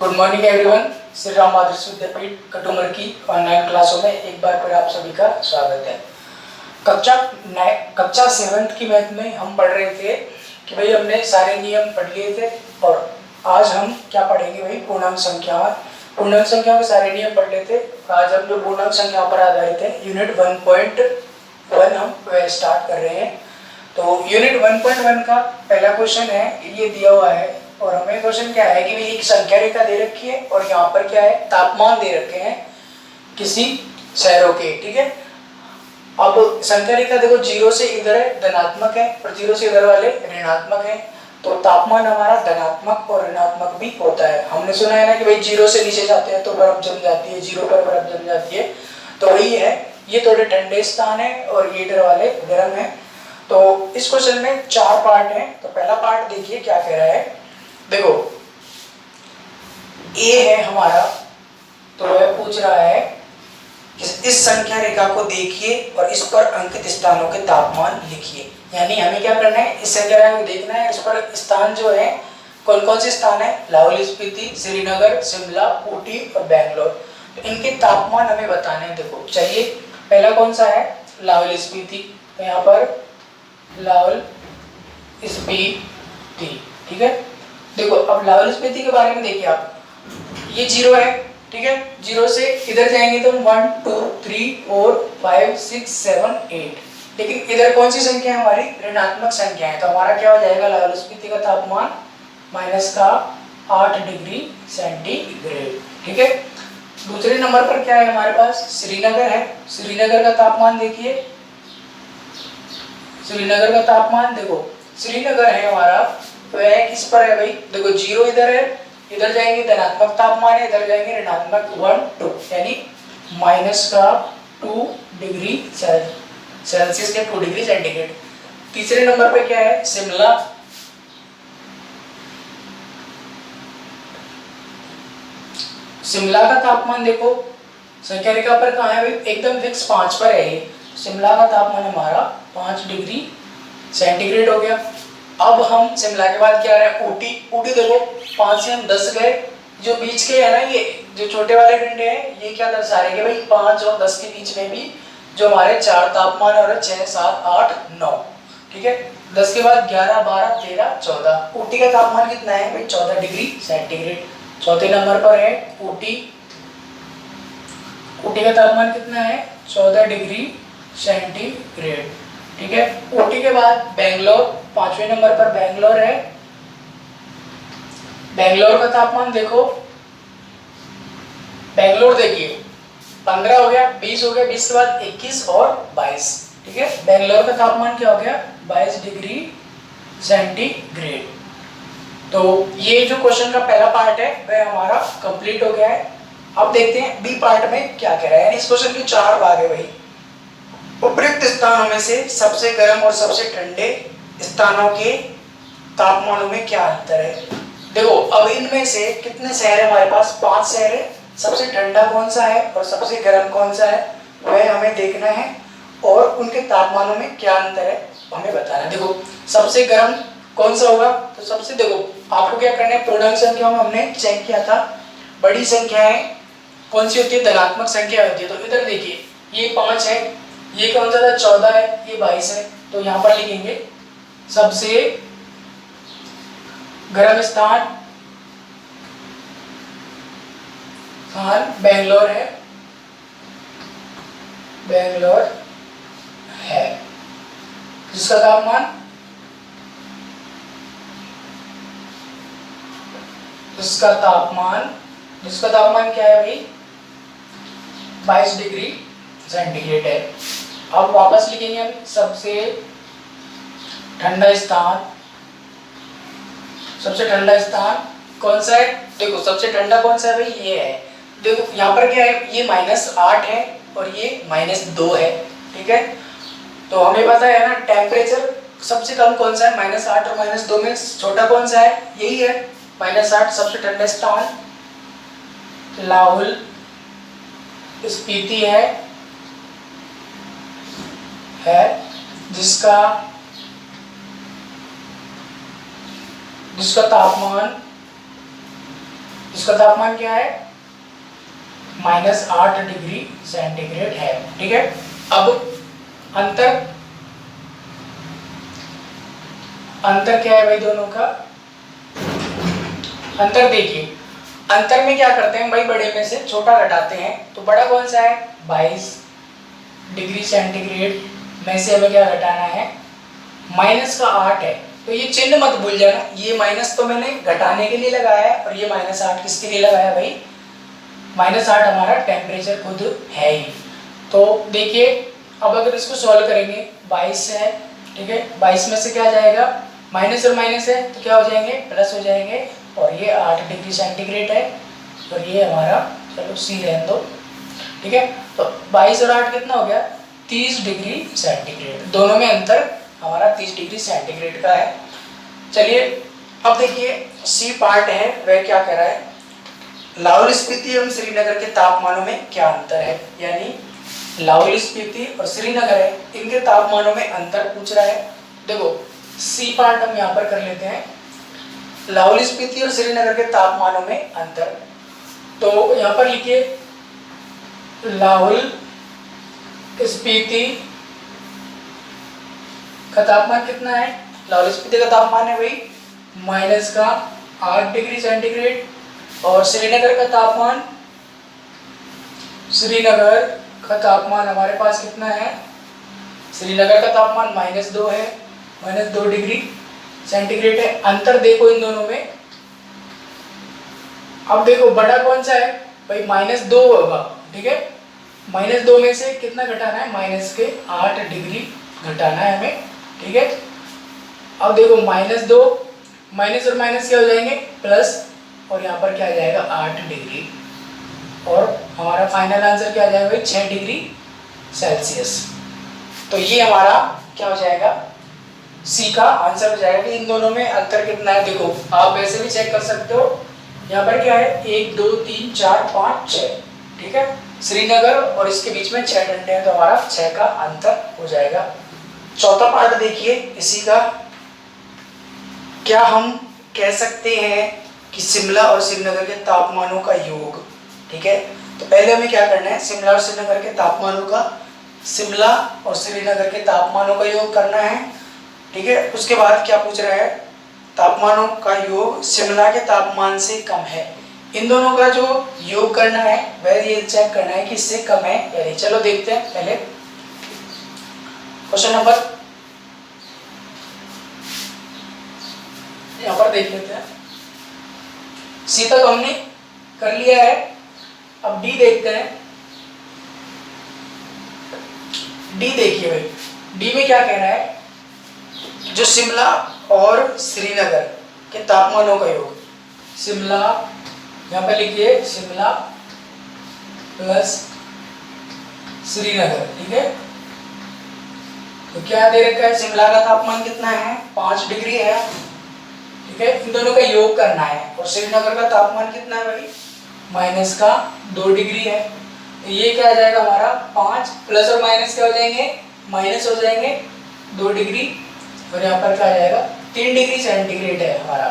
Good morning everyone. Shri Ram Adarsh Vidyapeeth Katumar की online क्लासों में एक बार फिर आप सभी का स्वागत है। कक्षा 7th की मैथ में हम पढ़ रहे थे कि भाई हमने सारे नियम पढ़ लिए थे और आज हम क्या पढ़ेंगे भाई, पूर्णांक संख्या के सारे नियम पढ़ लेते। आज हम जो पूर्णांक संख्या पर आधारित है यूनिट 1.1 हम वह स्टार्ट कर रहे हैं। तो यूनिट 1.1 का पहला क्वेश्चन है, ये दिया हुआ है और हमें क्वेश्चन क्या है कि भाई एक संख्या रेखा दे रखी है और यहाँ पर क्या है, तापमान दे रखे हैं किसी शहरों के। ठीक है, अब संख्या रेखा देखो 0 से इधर है धनात्मक है और 0 से इधर वाले ऋणात्मक है, तो तापमान हमारा धनात्मक और ऋणात्मक भी होता है। हमने सुना है ना कि भाई 0 से नीचे जाते हैं तो बर्फ जम जाती है, 0 पर बर्फ जम जाती है, तो वही है। ये थोड़े ठंडे स्थान है और ये इधर वाले गर्म है। तो इस क्वेश्चन में 4 पार्ट हैं। तो पहला पार्ट देखिए क्या कह रहा है। देखो ए है हमारा, तो वह पूछ रहा है कि इस संख्या रेखा को देखिए और इस पर अंकित स्थानों के तापमान लिखिए। यानी हमें क्या करना है, इस संख्या रेखा को देखना है, इस पर स्थान जो है कौन कौन से स्थान है, लाहौल स्पीति, श्रीनगर, शिमला, ऊटी और बेंगलोर। तो इनके तापमान हमें बताने हैं। देखो चलिए, पहला कौन सा है, लाहौल स्पीति। तो यहाँ पर लाहौल स्पीति, ठीक है। देखो अब लाहौल स्पीति के बारे में देखिए आप, ये 0 है, ठीक है। 0 से इधर जाएंगे तो 1 2 3 4 5 6 7 8, लेकिन इधर कौन सी संख्या है हमारी, ऋणात्मक संख्या है। तो हमारा क्या हो जाएगा, लाहौल स्पीति का तापमान -8 डिग्री सेंटीग्रेड, ठीक है। दूसरे नंबर पर क्या है हमारे पास, श्रीनगर है। श्रीनगर का तापमान देखिए, श्रीनगर का तापमान देखो, श्रीनगर है हमारा, वह किस पर है भाई, देखो 0 इधर है, इधर जाएंगे धनात्मक तापमान है, इधर जाएंगे ऋणात्मक 1 2, यानी -2 डिग्री सेल्सियस के 2 डिग्री सेंटीग्रेड। तीसरे नंबर पे क्या है, शिमला। शिमला का तापमान देखो, संख्या रेखा पर कहाँ है भाई, एकदम फिक्स 5 पर है ये। शिमला का तापमान हमारा 5 डिग्री सेंटीग्रेड हो गया। अब हम शिमला के बाद क्या है, ऊटी। ऊटी देखो 5 से हम 10 गए, जो बीच के है ना, ये जो छोटे वाले डंडे हैं, ये क्या दर्शा रहे हैं भाई, 5 और 10 के बीच में भी जो हमारे 4 तापमान और 6 7 8 9, ठीक है। 10 के बाद 11 12 13 14। ऊटी का तापमान कितना है भाई, 14 डिग्री सेंटीग्रेड। चौथे नंबर पर है ऊटी। ऊटी का तापमान कितना है, 14 डिग्री सेंटीग्रेड, ठीक है। ऊटी के बाद बेंगलोर, 5वें नंबर पर बेंगलोर है। बेंगलोर का तापमान देखो, बेंगलोर देखिए 15 हो गया, 20 हो गया, 20 के बाद 21 और 22, ठीक है। बेंगलोर का तापमान क्या हो गया, 22 डिग्री सेंटीग्रेड। तो ये जो क्वेश्चन का पहला पार्ट है वह हमारा कंप्लीट हो गया है। अब देखते हैं बी पार्ट में क्या कह रहा है। इस क्वेश्चन के 4 भाग है भाई। उपयुक्त स्थानों में से सबसे गर्म और सबसे ठंडे स्थानों के तापमानों में क्या अंतर है। देखो अब इनमें से कितने शहर है हमारे पास, 5 शहर है। सबसे ठंडा कौन सा है और सबसे गर्म कौन सा है वह हमें देखना है और उनके तापमानों में क्या अंतर है हमें बताना है। देखो सबसे गर्म कौन सा होगा, तो सबसे, देखो आपको क्या करना है, पूर्णांक संख्या में हमने चेक किया था, बड़ी संख्याएं कौन सी होती है, धनात्मक संख्या होती है। तो इधर देखिए ये 5 है, ये कौन सा था, 14 है, ये 22 है। तो यहाँ पर लिखेंगे सबसे गर्म स्थान बेंगलोर है, बेंगलोर है, जिसका तापमान क्या है भाई, 22 डिग्री सेंटीग्रेड है। अब वापस लिखेंगे हम सबसे ठंडा स्थान कौन सा है। देखो सबसे ठंडा कौन सा है भाई, ये है। देखो यहाँ पर क्या है, ये -8 है और ये -2 है, ठीक है। तो हमें पता है ना टेम्परेचर सबसे कम कौन सा है, -8 और -2 में छोटा कौन सा है, यही है -8। सबसे ठंडा स्थान लाहौल स्पीति है जिसका तापमान इसका तापमान क्या है, -8 डिग्री सेंटीग्रेड है। ठीक है, अब अंतर क्या है भाई दोनों का, अंतर देखिए, अंतर में क्या करते हैं भाई, बड़े में से छोटा घटाते हैं। तो बड़ा कौन सा है, 22 डिग्री सेंटीग्रेड में से हमें क्या घटाना है, माइनस का 8 है। तो ये चिन्ह मत भूल जाना, ये माइनस तो मैंने घटाने के लिए लगाया है और ये -8 किसके लिए लगाया भाई, -8 हमारा टेम्परेचर खुद है ही। तो देखिए अब अगर इसको सॉल्व करेंगे, 22 है, ठीक है, 22 में से क्या जाएगा, माइनस और माइनस है तो क्या हो जाएंगे, प्लस हो जाएंगे, और ये 8 डिग्री सेंटीग्रेड है और ये हमारा, चलो सी रहने दो, ठीक है। तो 22 और 8 कितना हो गया, 30 डिग्री सेंटीग्रेड, दोनों में अंतर हमारा 30 डिग्री सेंटीग्रेड का है। चलिए अब देखिए सी पार्ट है, वह क्या कह रहा है, लाहौल स्पीति एवं श्रीनगर के तापमानों में क्या अंतर है, यानी लाहौल स्पीति और श्रीनगर है, इनके तापमानों में अंतर पूछ रहा है। देखो सी पार्ट हम यहाँ पर कर लेते हैं, लाहौल स्पीति और श्रीनगर के तापमानों में अंतर। तो यहाँ पर लिखिए लाहौल स्पीति का तापमान कितना है, लाहौल स्पीति का तापमान है भाई -8 डिग्री सेंटीग्रेड, और श्रीनगर का तापमान हमारे पास कितना है, श्रीनगर का तापमान -2 है, -2 डिग्री सेंटीग्रेड है। अंतर देखो इन दोनों में, अब देखो बड़ा कौन सा है भाई, -2 होगा, ठीक है, -2 में से कितना घटाना है, -8 डिग्री घटाना है हमें, ठीक है। अब देखो -2 माइनस और माइनस क्या हो जाएंगे, प्लस, और यहाँ पर क्या आ जाएगा 8 डिग्री, और हमारा फाइनल आंसर क्या आ जाएगा भाई 6 डिग्री सेल्सियस। तो ये हमारा क्या हो जाएगा, सी का आंसर हो जाएगा कि इन दोनों में अंतर कितना है। देखो आप वैसे भी चेक कर सकते हो, यहाँ पर क्या है 1 2 3 4 5 6, ठीक है, श्रीनगर और इसके बीच में 6 घंटे हैं, तो हमारा 6 का अंतर हो जाएगा। चौथा पार्ट देखिए इसी का, क्या हम कह सकते हैं कि शिमला और श्रीनगर के तापमानों का योग, ठीक है। तो पहले हमें क्या करना है, शिमला और श्रीनगर के तापमानों का, शिमला और श्रीनगर के तापमानों का योग करना है, ठीक है। उसके बाद क्या पूछ रहा है, तापमानों का योग शिमला के तापमान से कम है, इन दोनों का जो योग करना है वह ये चेक करना है कि इससे कम है या नहीं। चलो देखते हैं पहले क्वेश्चन नंबर, यहाँ पर देख लेते हैं, सी तक हमने कर लिया है, अब डी देखते हैं। डी देखिए भाई, डी में क्या कह रहा है, जो शिमला और श्रीनगर के तापमानों का योग, शिमला यहाँ पे लिखिए शिमला प्लस श्रीनगर, ठीक है। तो क्या दे रखा है, शिमला का तापमान कितना है 5 डिग्री है, ठीक है, इन दोनों का योग करना है, और श्रीनगर का तापमान कितना है भाई -2 डिग्री है। तो ये क्या आ जाएगा हमारा 5 प्लस और माइनस क्या हो जाएंगे, माइनस हो जाएंगे 2 डिग्री, और यहाँ पर क्या आ जाएगा 3 डिग्री सेंटीग्रेड है हमारा।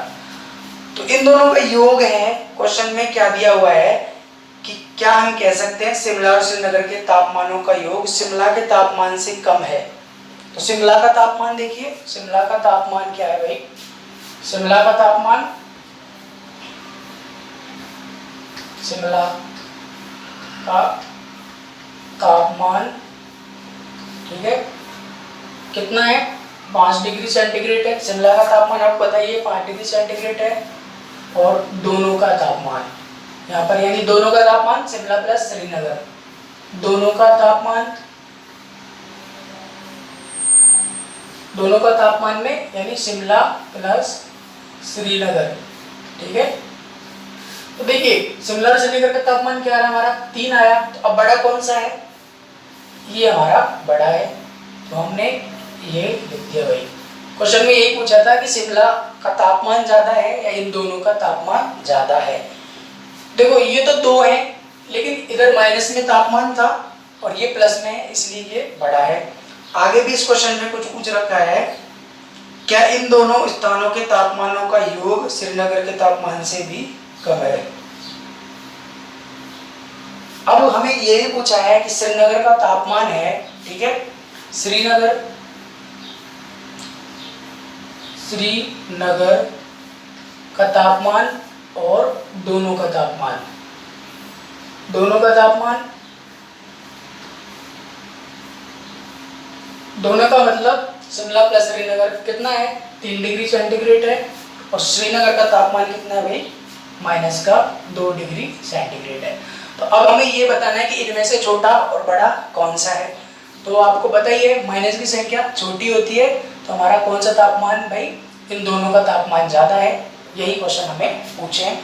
तो इन दोनों का योग है, क्वेश्चन में क्या दिया हुआ है कि क्या हम कह सकते हैं शिमला और श्रीनगर के तापमानों का योग शिमला के तापमान से कम है। तो शिमला का तापमान देखिए, शिमला का तापमान क्या है भाई, शिमला का तापमान, शिमला का तापमान, ठीक है, कितना है 5 डिग्री सेंटीग्रेड है। शिमला का तापमान आपको बताइए 5 डिग्री सेंटीग्रेड है, और दोनों का तापमान यहाँ पर, यानी दोनों का तापमान शिमला प्लस श्रीनगर, दोनों का तापमान, दोनों का तापमान में यानी शिमला प्लस श्रीनगर, ठीक है। तो देखिए शिमला और श्रीनगर का तापमान क्या आ रहा है हमारा 3 आया, तो अब बड़ा कौन सा है, ये हमारा बड़ा है, तो हमने ये लिख दिया भाई। क्वेश्चन में यही पूछा था कि शिमला का तापमान ज्यादा है या इन दोनों का तापमान ज्यादा है। देखो ये तो 2 है, लेकिन इधर माइनस में तापमान था और ये प्लस में है, इसलिए ये बड़ा है। आगे भी इस क्वेश्चन में कुछ पूछ रखा है, क्या इन दोनों स्थानों के तापमानों का योग श्रीनगर के तापमान से भी कम है। अब हमें ये पूछा है कि श्रीनगर का तापमान है, ठीक है, श्रीनगर का तापमान और दोनों का तापमान, दोनों का मतलब शिमला प्लस श्रीनगर कितना है, 3 डिग्री सेंटीग्रेड है, और श्रीनगर का तापमान कितना है भाई, -2 डिग्री सेंटीग्रेड है। तो अब हमें ये बताना है कि इनमें से छोटा और बड़ा कौन सा है। तो आपको पता ही है माइनस की संख्या छोटी होती है, तो हमारा कौन सा तापमान भाई, इन दोनों का तापमान ज्यादा है। यही क्वेश्चन हमें पूछे हैं।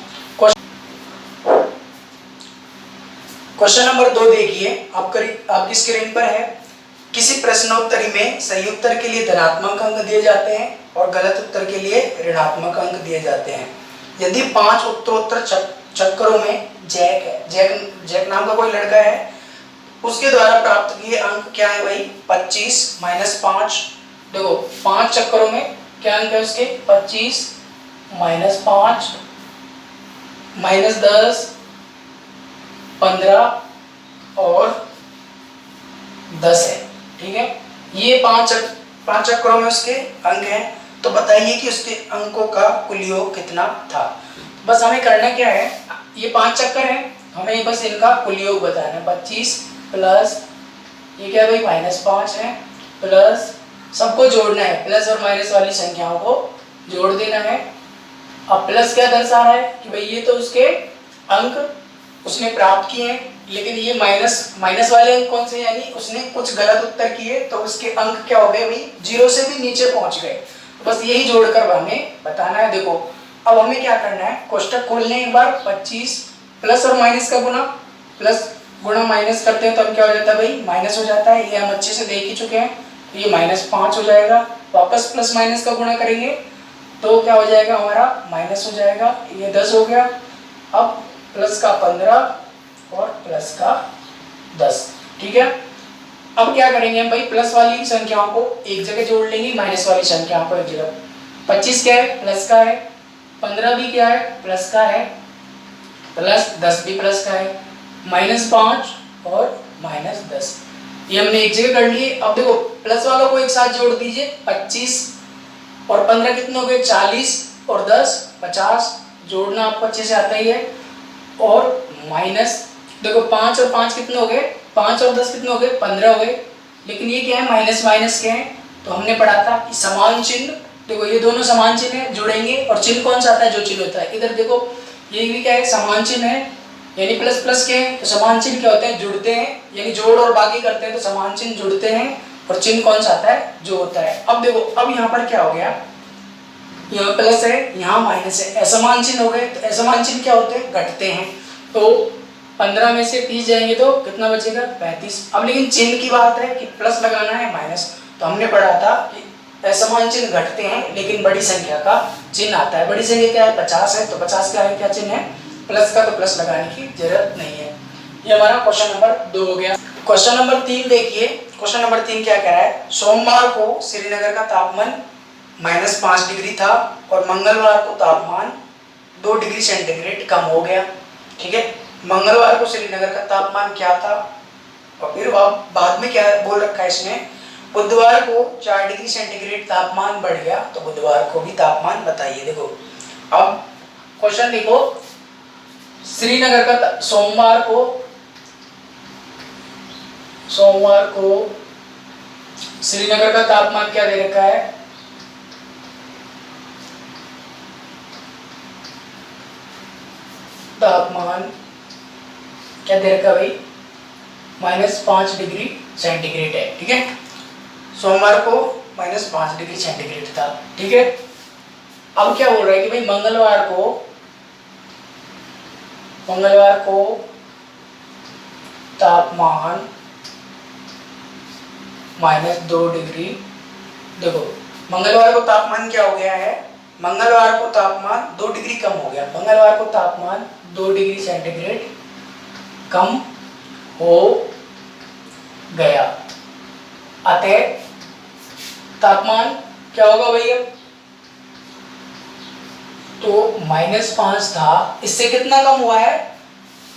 क्वेश्चन नंबर 2 देखिए, आपकी स्क्रीन पर है। किसी प्रश्नोत्तरी में सही उत्तर के लिए धनात्मक अंक दिए जाते हैं और गलत उत्तर के लिए ऋणात्मक अंक दिए जाते हैं। यदि 5 उत्तरोत्तर चक्करों में जैक नाम का कोई लड़का है, उसके द्वारा प्राप्त किए अंक क्या है भाई, 25 -5। देखो 5 चक्करों में क्या अंक है उसके, 25 -5 -10 15 और 10 है, ठीक है। ये 5 चक्करों में उसके अंक हैं। तो बताइए कि उसके अंकों का कुल योग कितना था। बस हमें करना क्या है, ये 5 चक्कर हैं, हमें बस इनका कुल योग बताना है। 25 प्लस ये क्या है भाई -5 है, प्लस सबको जोड़ना है, प्लस और माइनस वाली संख्याओं को जोड़ देना है। अब प्लस क्या दर्शा रहा है कि भाई ये तो उसके अंक उसने प्राप्त किए हैं, लेकिन ये माइनस वाले अंक कौन से, यानी उसने कुछ गलत उत्तर किए, तो उसके अंक क्या हो गए भाई, 0 से भी नीचे पहुंच गए। बस यही जोड़कर हमें बताना है। देखो अब हमें क्या करना है, कोष्टक खोलने एक बार, 25 प्लस और माइनस का गुना, प्लस गुणा माइनस करते हैं तो अब क्या हो जाता है भाई, माइनस हो जाता है। ये हम अच्छे से देख ही चुके हैं। तो ये -5 हो जाएगा, वापस प्लस माइनस का गुणा करेंगे तो क्या हो जाएगा हमारा, माइनस हो जाएगा। ये 10 हो गया, अब प्लस का 15 और प्लस का 10, ठीक है। अब क्या करेंगे हम भाई, प्लस वाली संख्याओं को एक जगह जोड़ लेंगे, माइनस वाली संख्याओं को एक जगह। 25 क्या है, प्लस का है, 15 भी क्या है, प्लस का है, प्लस 10 भी प्लस का है, -5 और -10 ये हमने एक जगह कर लिए। अब देखो प्लस वालों को एक साथ जोड़ दीजिए, 25 और 15 कितने हो गए, 40 और 10 50, जोड़ना आपको अच्छे से आता ही है। और माइनस देखो 5 और 5 कितने हो गए, 5 और 10 कितने हो गए, 15 हो गए। लेकिन ये क्या है, माइनस माइनस के हैं, तो हमने पढ़ा था कि समान चिन्ह, देखो ये दोनों समान चिन्ह है, जुड़ेंगे। और चिन्ह कौन सा आता है, जो चिन्ह होता है इधर देखो, ये भी क्या है, समान चिन्ह है, यानी प्लस प्लस के हैं, तो समान चिन्ह क्या होते हैं, जुड़ते हैं, यानी जोड़ और बाकी करते हैं तो समान चिन्ह जुड़ते हैं। और चिन्ह कौन सा आता है, जो होता है। अब देखो अब यहाँ पर क्या हो गया, यहाँ प्लस है, यहाँ माइनस है, असमान चिन्ह हो गए। तो असमान चिन्ह क्या होते हैं, घटते हैं। तो 15 में से 30 जाएंगे तो कितना बचेगा, 35। अब लेकिन चिन्ह की बात है कि प्लस लगाना है माइनस, तो हमने पढ़ा था कि असमान चिन्ह घटते हैं लेकिन बड़ी संख्या का चिन्ह आता है। बड़ी संख्या क्या है, 50 है, तो 50 का है क्या चिन्ह है, प्लस का, तो प्लस लगाने की जरूरत नहीं है। ये हमारा क्वेश्चन नंबर 2 हो गया। क्वेश्चन नंबर 3 देखिए, क्वेश्चन नंबर 3 क्या कह रहा है, सोमवार को श्रीनगर का तापमान -5 डिग्री था और मंगलवार को तापमान 2 डिग्री सेंटीग्रेड कम हो गया, ठीक है। मंगलवार को श्रीनगर का तापमान क्या था, और फिर बाद में क्या बोल रखा है इसने, बुधवार को 4 डिग्री सेंटीग्रेड तापमान बढ़ गया, तो बुधवार को भी तापमान बताइए। देखो अब क्वेश्चन देखो, श्रीनगर का सोमवार को श्रीनगर का तापमान क्या दे रखा है, तापमान क्या दे रखा है भाई, -5 डिग्री सेंटीग्रेड है, ठीक है। सोमवार को -5 डिग्री सेंटीग्रेड था, ठीक है। अब क्या बोल रहा है कि भाई मंगलवार को तापमान -2 डिग्री, देखो मंगलवार को तापमान क्या हो गया है, मंगलवार को तापमान 2 डिग्री कम हो गया, मंगलवार को तापमान 2 डिग्री सेंटीग्रेड कम हो गया। अतः तापमान क्या होगा भैया, तो -5 था, इससे कितना कम हुआ है,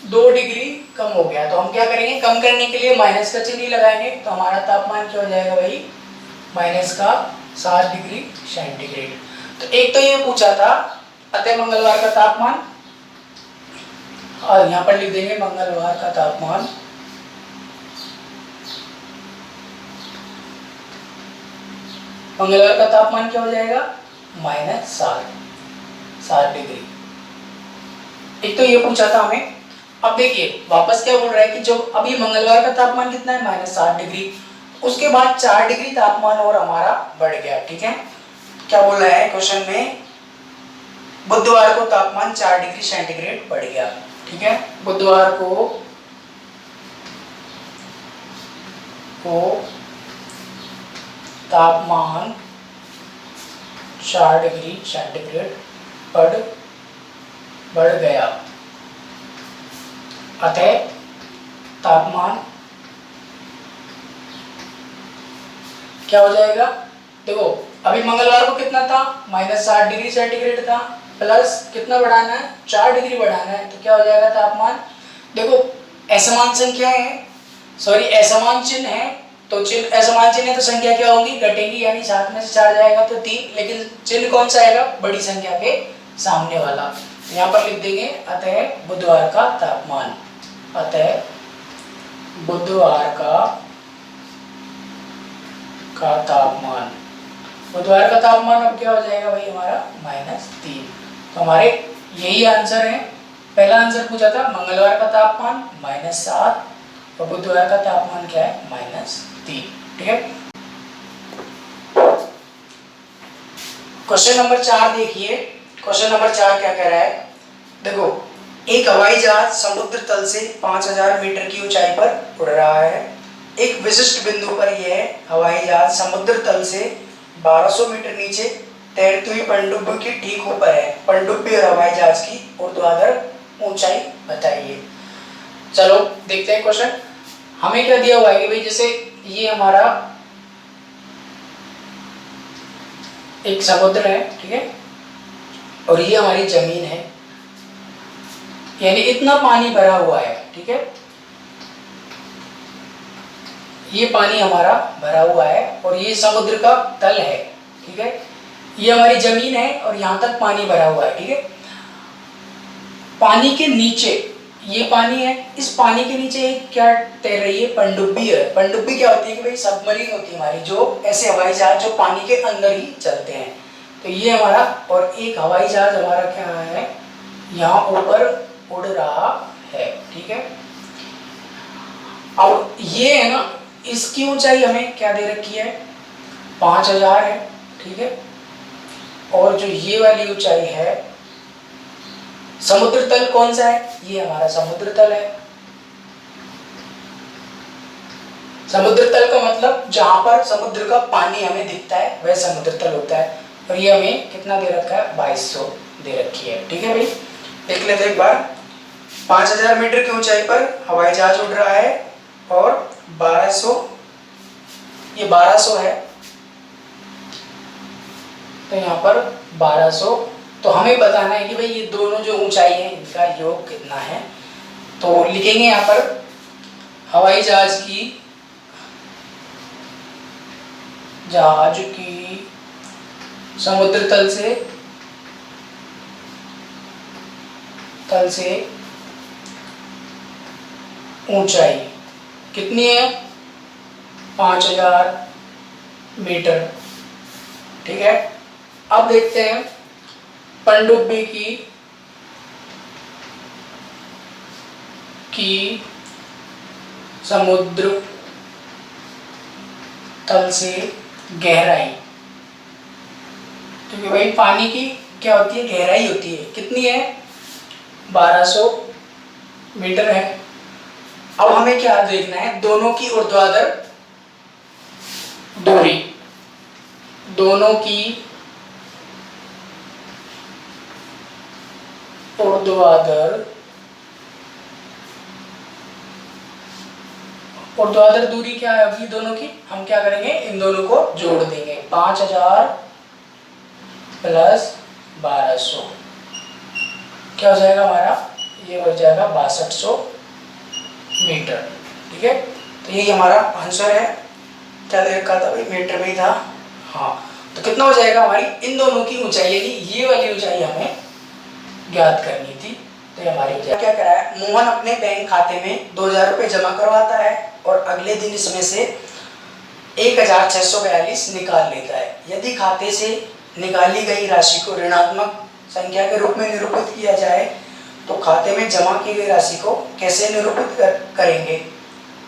2 डिग्री कम हो गया। तो हम क्या करेंगे, कम करने के लिए माइनस का चिन्ह ही लगाएंगे। तो हमारा तापमान क्या हो जाएगा भाई, माइनस का 7 डिग्री सेंटीग्रेड। तो एक तो ये पूछा था अतः मंगलवार का तापमान, और यहाँ पर लिख देंगे मंगलवार का तापमान मंगलवार का तापमान क्या हो जाएगा, -7 डिग्री। एक तो ये पूछा था हमें। अब देखिए वापस क्या बोल रहा है कि जो अभी मंगलवार का तापमान कितना है, -7 डिग्री, उसके बाद 4 डिग्री तापमान और हमारा बढ़ गया। ठीक है, क्या बोल रहा है क्वेश्चन में, बुधवार को तापमान 4 डिग्री सेंटीग्रेड बढ़ गया। ठीक है, बुधवार को तापमान 4 डिग्री सेंटीग्रेड बढ़ गया, अतः तापमान क्या हो जाएगा। देखो अभी मंगलवार को कितना था, -7 डिग्री सेंटीग्रेड था, प्लस कितना बढ़ाना है, 4 डिग्री बढ़ाना है। तो क्या हो जाएगा तापमान, देखो असमान संख्या है, सॉरी असमान चिन्ह है, तो चिन्ह असमान चिन्ह है तो संख्या क्या होगी, घटेगी, यानी 7 में से 4 जाएगा तो 3, लेकिन चिन्ह कौन सा आएगा, बड़ी संख्या के सामने वाला। यहाँ पर लिख देंगे अतः बुधवार का तापमान, अतः बुधवार का तापमान, बुधवार का तापमान अब क्या हो जाएगा भाई हमारा, -3। तो हमारे यही आंसर है। पहला आंसर पूछा था मंगलवार का तापमान -7 और बुधवार का तापमान क्या है, -3। ठीक है, क्वेश्चन नंबर 4 देखिए। क्वेश्चन नंबर 4 क्या कह रहा है, देखो एक हवाई जहाज समुद्र तल से 5000 मीटर की ऊंचाई पर उड़ रहा है। एक विशिष्ट बिंदु पर यह हवाई जहाज समुद्र तल से 1200 मीटर नीचे तैरती हुई पनडुब्बी के ठीक ऊपर है। पनडुब्बी और हवाई जहाज की ऊर्ध्वाधर ऊंचाई बताइए। चलो देखते हैं क्वेश्चन। हमें क्या दिया हुआ है कि भाई जैसे ये हमारा एक समुद्र है, ठीक है, और ये हमारी जमीन है, यानी इतना पानी भरा हुआ है। ठीक है, ये पानी हमारा भरा हुआ है और ये समुद्र का तल है। ठीक है, ये हमारी जमीन है और यहाँ तक पानी भरा हुआ है। ठीक है, पानी के नीचे ये पानी है, इस पानी के नीचे क्या तैर रही है, पनडुब्बी है। पनडुब्बी क्या होती है कि भाई सबमरीन होती है हमारी, जो ऐसे हवाई जहाज जो पानी के अंदर ही चलते हैं। तो ये हमारा, और एक हवाई जहाज हमारा क्या है, यहाँ ऊपर उड़ रहा है। ठीक है, अब ये है ना, इसकी ऊंचाई हमें क्या दे रखी है, 5000 है। ठीक है, और जो ये वाली ऊंचाई है, समुद्र तल कौन सा है, ये हमारा समुद्र तल है। समुद्र तल का मतलब जहां पर समुद्र का पानी हमें दिखता है वह समुद्र तल होता है। और ये हमें कितना दे रखा है, 2200 दे रखी है। ठीक है भाई, देख लेते एक बार। 5000 मीटर की ऊंचाई पर हवाई जहाज उड़ रहा है और 1200, ये 1200 है, तो यहाँ पर 1200। तो हमें बताना है कि भाई ये दोनों जो ऊंचाई है इनका योग कितना है। तो लिखेंगे यहाँ पर हवाई जहाज की समुद्र तल से ऊंचाई कितनी है, 5000 मीटर। ठीक है, अब देखते हैं पनडुब्बी की समुद्र तल से गहराई, क्योंकि भाई पानी की क्या होती है, गहराई होती है, कितनी है, 1200 मीटर है। अब हमें क्या देखना है, दोनों की ऊर्ध्वाधर दूरी, दोनों की ऊर्ध्वाधर दूरी क्या है अभी दोनों की, हम क्या करेंगे, इन दोनों को जोड़ देंगे। 5000 प्लस 1200 क्या हो जाएगा हमारा, ये हो जाएगा 6200 मीटर। ठीक है, तो यही हमारा आंसर है। क्या दे रखा था भाई, मीटर में ही था। हाँ, तो कितना हो जाएगा, हमारी इन दोनों की ऊंचाई यानी ये वाली ऊंचाई हमें ज्ञात करनी थी। तो ये हमारी ऊंचाई। क्या करा है, मोहन अपने बैंक खाते में 2000 रुपये जमा करवाता है और अगले दिन इसमें से 1642 निकाल लेता है। यदि खाते से निकाली गई राशि को ऋणात्मक संख्या के रूप में निरूपित किया जाए तो खाते में जमा की गई राशि को कैसे निरूपित करेंगे,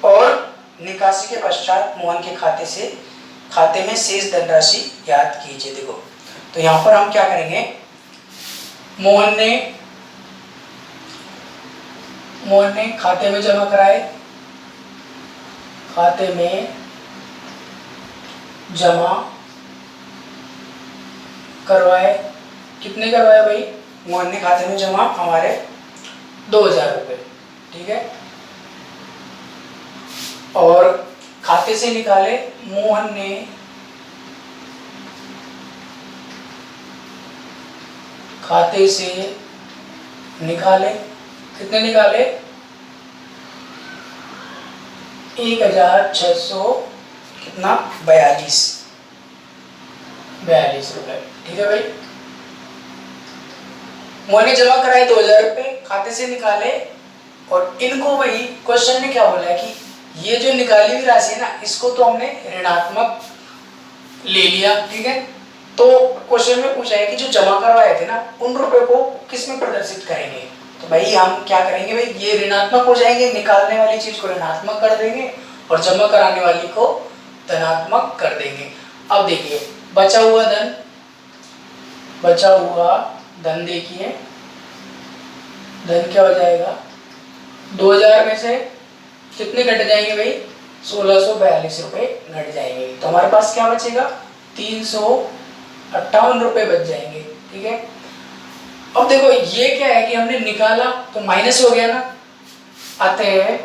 और निकासी के पश्चात मोहन के खाते में शेष धनराशि ज्ञात कीजिए। देखो, तो यहाँ पर हम क्या करेंगे, मोहन ने खाते में जमा कराए, खाते में जमा करवाए। कितने करवाए भाई, मोहन ने खाते में जमा हमारे 2000 रुपये। ठीक है, और खाते से निकाले, मोहन ने खाते से निकाले, कितने निकाले, 1600 कितना 42 रुपए। ठीक है भाई, मोहन ने जमा कराए 2000 रुपये, खाते से निकाले, और इनको भाई क्वेश्चन में क्या बोला है कि ये जो निकाली हुई राशि है ना, इसको तो हमने ऋणात्मक ले लिया। ठीक है, तो क्वेश्चन में पूछा है कि जो जमा करवाए थे ना, उन रुपए को किस में प्रदर्शित करेंगे। तो भाई हम क्या करेंगे भाई, ये ऋणात्मक हो जाएंगे, निकालने वाली चीज को ऋणात्मक कर देंगे और जमा कराने वाली को धनात्मक कर देंगे। अब देखिए, बचा हुआ धन देखिए, धन क्या हो जाएगा, 2000 में से कितने घट जाएंगे भाई, 1642 रुपए घट जाएंगे। तो हमारे पास क्या बचेगा, 358 रुपए बच जाएंगे। ठीक है, अब देखो ये क्या है कि हमने निकाला तो माइनस हो गया ना, आते हैं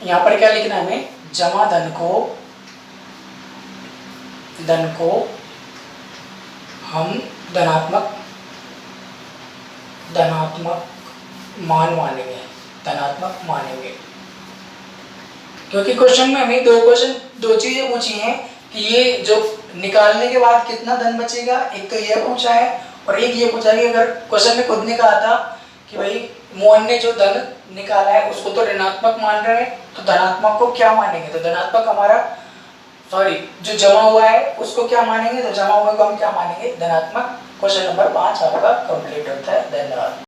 यहाँ पर क्या लिखना है हमें, जमा धन को हम धनात्मक मानेंगे, क्योंकि क्वेश्चन में हमें दो चीजें पूछी हैं कि ये जो निकालने के बाद कितना धन बचेगा, एक तो ये पूछा है और एक ये पूछा है कि अगर क्वेश्चन में खुद ने कहा था कि भाई मोहन ने जो धन निकाला है उसको तो ऋणात्मक मान रहे हैं, तो धनात्मक को क्या मानेंगे, तो धनात्मक हमारा जो जमा हुआ है उसको क्या मानेंगे, तो जमा हुए को हम क्या मानेंगे, धनात्मक। क्वेश्चन नंबर 5 आपका कंप्लीट होता है। धन्यवाद।